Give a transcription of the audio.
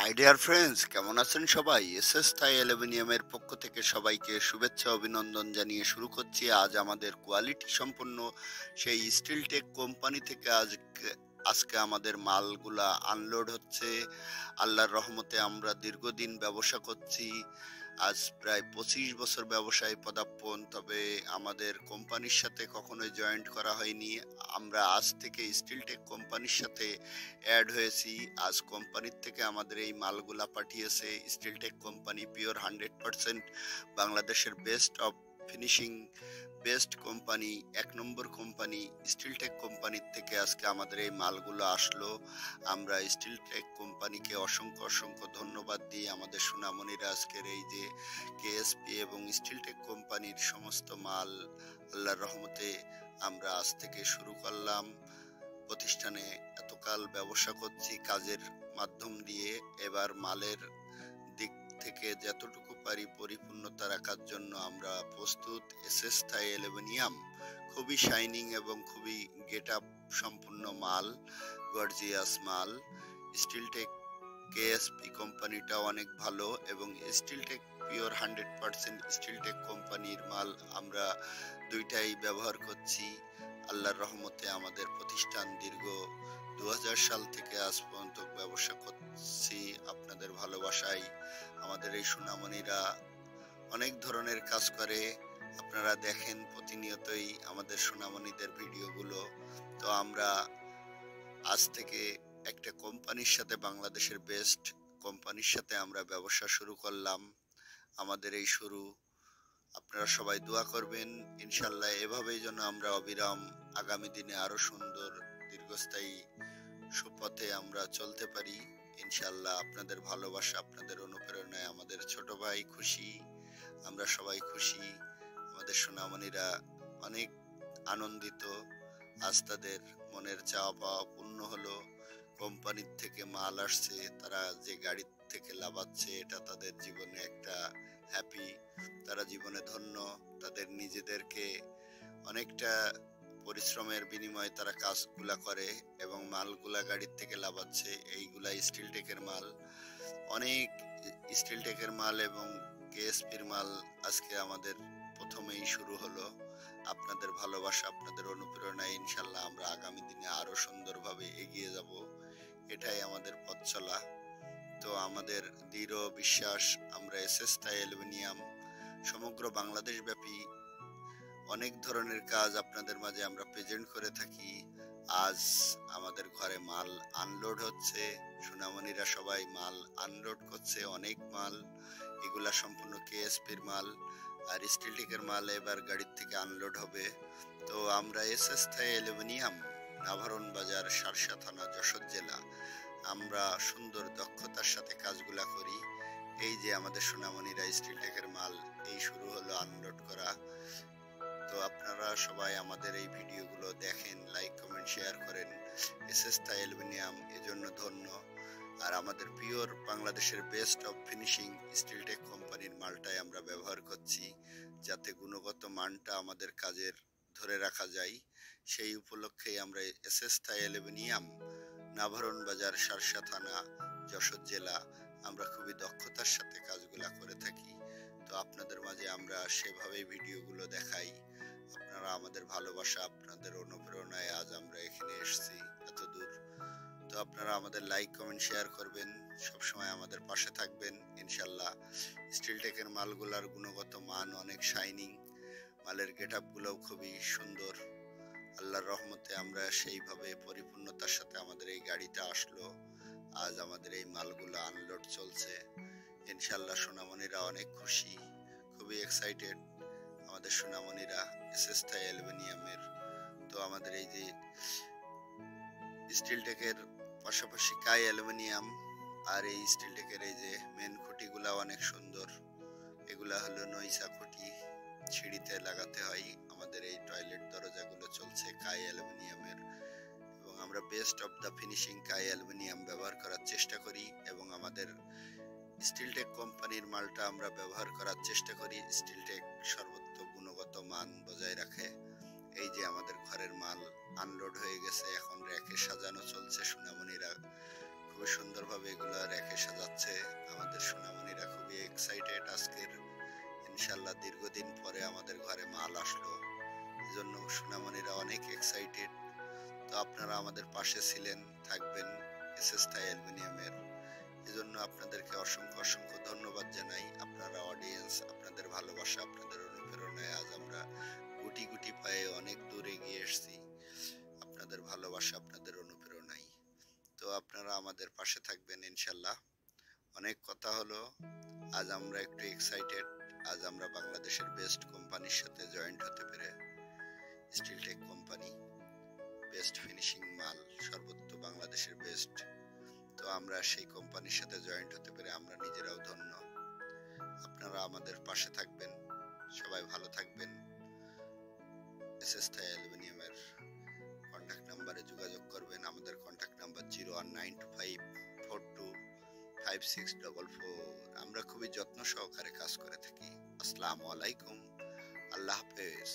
High dear friends, কেমন আছেন সবাই? এসএস থাই অ্যালুমিনিয়ামের পক্ষ থেকে সবাইকে শুভেচ্ছা অভিনন্দন জানিয়ে শুরু করছি আজ আমাদের কোয়ালিটি সম্পন্ন সেই স্টিল টেক কোম্পানি থেকে আজকে আমাদের মালগুলা আনলোড হচ্ছে। আল্লাহর রহমতে আমরা দীর্ঘদিন ব্যবসা করছি। আজ প্রায় 25 বছর ব্যবসায় পদার্পণ, তবে আমাদের কোম্পানির সাথে কখনোই জয়েন্ট করা হয়নি। আমরা আজ থেকে স্টিল টেক কোম্পানির সাথে অ্যাড হয়েছি। আজ কোম্পানির থেকে আমাদের এই মালগুলা পাঠিয়েছে স্টিল টেক কোম্পানি, পিওর 100% বাংলাদেশের best of finishing, best company, 1 নম্বর কোম্পানি স্টিল টেক কোম্পানির থেকে আজকে আমাদের এই মালগুলো আসলো। আমরা স্টিল টেক কোম্পানিকে অসংখ্য অসংখ্য ধন্যবাদ দিই। আমাদের সোনামণিরা আজকের এই যে কেএসপি এবং স্টিল টেক কোম্পানির সমস্ত মাল আল্লাহর রহমতে আমরা আজ থেকে শুরু করলাম। প্রতিষ্ঠানে এতকাল ব্যবসা করছি কাজের মাধ্যম দিয়ে, এবার মালের দিক থেকে যতটুকু পারি পরিপূর্ণতা রাখার জন্য আমরা প্রস্তুত। এসএস থাই অ্যালুমিনিয়াম খুবই শাইনিং এবং খুবই গেট আপ সম্পূর্ণ মাল, গর্জিয়াস মাল। স্টিল টেক কেএসপি কোম্পানিটা অনেক ভালো এবং steel tech pure 100% steel tech কোম্পানির মাল আমরা দুইটাই ব্যবহার করছি। আল্লাহর রহমতে আমাদের প্রতিষ্ঠান দীর্ঘ 2000 সাল থেকে আজ পর্যন্ত ব্যবসা করছি আপনাদের ভালোবাসায়। আমাদের এই সোনামণিরা অনেক ধরনের কাজ করে, আপনারা দেখেন প্রতিনিয়তই আমাদের সোনামণিদের ভিডিওগুলো। তো আমরা আজ থেকে একটা কোম্পানির সাথে, বাংলাদেশের বেস্ট কোম্পানির সাথে আমরা ব্যবসা শুরু করলাম। আমাদের এই শুরু, আপনারা সবাই দোয়া করবেন ইনশাল্লাহ এভাবেই যেন আমরা অবিরাম আগামী দিনে আরো সুন্দর দীর্ঘস্থায়ী সুপথে আমরা চলতে পারি ইনশাল্লাহ। আপনাদের ভালোবাসা, আপনাদের অনুপ্রেরণায় আমাদের ছোট ভাই খুশি, আমরা সবাই খুশি। আমাদের সোনামণিরা অনেক আনন্দিত। আজ তাদের মনের চাওয়া পাওয়া পূর্ণ হলো। কোম্পানির থেকে মাল আসছে, তারা যে গাড়ি থেকে লাভাচ্ছে এটা তাদের জীবনে একটা হ্যাপি, তারা জীবনে ধন্য। তাদের নিজেদেরকে অনেকটা পরিশ্রমের বিনিময়ে তারা কাজগুলা করে এবং মালগুলা গাড়ির থেকে লাভাচ্ছে। এইগুলা স্টিল টেকের মাল, অনেক স্টিল টেকের মাল এবং কেএসপির মাল আজকে আমাদের প্রথমেই শুরু হলো। আপনাদের ভালোবাসা, আপনাদের অনুপ্রেরণায় ইনশাল্লাহ আমরা আগামী দিনে আরো সুন্দরভাবে এগিয়ে যাব, এটাই আমাদের পথ চলা। তো আমাদের দৃঢ় বিশ্বাস, আমরা এসএস থাই অ্যালুমিনিয়াম সমগ্র বাংলাদেশ ব্যাপী অনেক ধরনের কাজ আপনাদের মাঝে আমরা প্রেজেন্ট করে থাকি। আজ আমাদের ঘরে মাল আনলোড হচ্ছে, সোনামণিরা সবাই মাল আনলোড করছে, অনেক মাল। এগুলা সম্পূর্ণ কেএসপির মাল, আর স্টিল টেকের মাল এবার গাড়ির থেকে আনলোড হবে। তো আমরা এসএস থাই অ্যালুমিনিয়াম, নাভারণ বাজার, শার্শা থানা, যশোর জেলা, আমরা সুন্দর দক্ষতার সাথে কাজগুলা করি। এই যে আমাদের সোনামণিরা স্টিল টেকের মাল এই শুরু হলো আনলোড করা। তো আপনারা সবাই আমাদের এই ভিডিওগুলো দেখেন, লাইক কমেন্ট শেয়ার করেন। এসএস থাই অ্যালুমিনিয়াম এজন্য ধন্য। আর আমাদের পিওর বাংলাদেশের best of finishing steel tech কোম্পানির মালটাই আমরা ব্যবহার করছি, যাতে গুণগত মানটা আমাদের কাজের ধরে রাখা যায়। সেই উপলক্ষেই আমরা এসএস থাই অ্যালুমিনিয়াম, নাভারণ বাজার, শার্শা থানা, যশোর জেলা, আমরা খুবই দক্ষতার সাথে কাজগুলা করে থাকি। তো আপনাদের মাঝে আমরা সেভাবেই ভিডিওগুলো দেখাই। আপনারা আমাদের ভালোবাসা, আপনাদের অনুপ্রেরণায় আজ আমরা এখানে এসেছি এত দূর। তো আপনারা আমাদের লাইক কমেন্ট শেয়ার করবেন, সবসময় আমাদের পাশে থাকবেন ইনশাল্লাহ। স্টিল টেকের মালগুলার গুণগত মান অনেক শাইনিং, মালের গেট আপগুলোও খুবই সুন্দর। আল্লাহর রহমতে আমরা সেইভাবে পরিপূর্ণতার সাথে আমাদের এই গাড়িটা আসলো। আজ আমাদের এই মালগুলো আনলোড চলছে ইনশাল্লাহ। সোনামণিরা অনেক খুশি, খুবই এক্সাইটেড আমাদের সোনামণিরা এসএস থাই অ্যালুমিনিয়ামের। তো আমাদের এই যে স্টিল টেকের পাশাপাশি কাই অ্যালুমিনিয়াম, আর এই স্টিল টেকের এই যে মেন খুঁটিগুলা অনেক সুন্দর। এগুলা হলো নইসা খুঁটি, সিঁড়িতে লাগাতে হয়। আমাদের এই টয়লেট দরজাগুলো চলছে কাই অ্যালুমিনিয়ামের, এবং আমরা বেস্ট অফ দ্য ফিনিশিং কাই অ্যালুমিনিয়াম ব্যবহার করার চেষ্টা করি এবং আমাদের স্টিল টেক কোম্পানির মালটা আমরা ব্যবহার করার চেষ্টা করি। স্টিল টেক সর্বোচ্চ গুণগত মান বজায় রাখে। এই যে আমাদের ঘরের মাল আনলোড হয়ে গেছে, এখন র্যাকে সাজানো চলছে। সোনামণিরা খুবই সুন্দরভাবে এগুলো র্যাকে সাজাচ্ছে। মাশাআল্লাহ দীর্ঘদিন পরে আমাদের ঘরে মাল আসলো। এজন্য সোনামণিরা অনেক এক্সাইটেড। তো আপনারা আমাদের পাশে ছিলেন, থাকবেন এসএস থাই অ্যালুমিনিয়ামের। এজন্য আপনাদেরকে অসংখ্য অসংখ্য ধন্যবাদ জানাই। আপনারা অডিয়েন্স, আপনাদের ভালোবাসা, আপনাদের অনুপ্রেরণায় আজ আমরা গুটি গুটি পায়ে অনেক দূর এগিয়ে এসেছি। আপনাদের ভালোবাসা, আপনাদের অনুপ্রেরণায়। তো আপনারা আমাদের পাশে থাকবেন ইনশাল্লাহ। অনেক কথা হলো, আজ আমরা একটু এক্সাইটেড। আজ আমরা বাংলাদেশের বেস্ট কোম্পানির সাথে জয়েন্ট হতে পেরে, স্টিলটেক কোম্পানি, বেস্ট ফিনিশিং মাল, সর্বত্র বাংলাদেশের বেস্ট। তো আমরা সেই কোম্পানির সাথে জয়েন্ট হতে পেরে আমরা নিজেরাও ধন্য। আপনারা আমাদের পাশে থাকবেন, সবাই ভালো থাকবেন। এসএস থাই অ্যালুমিনিয়ামের কন্ট্যাক্ট নাম্বারে যোগাযোগ করবেন। আমাদের কন্ট্যাক্ট নাম্বার 0192542644। আমরা খুবই যত্ন সহকারে কাজ করে থাকি। আসসালামু আলাইকুম, আল্লাহ হাফেজ।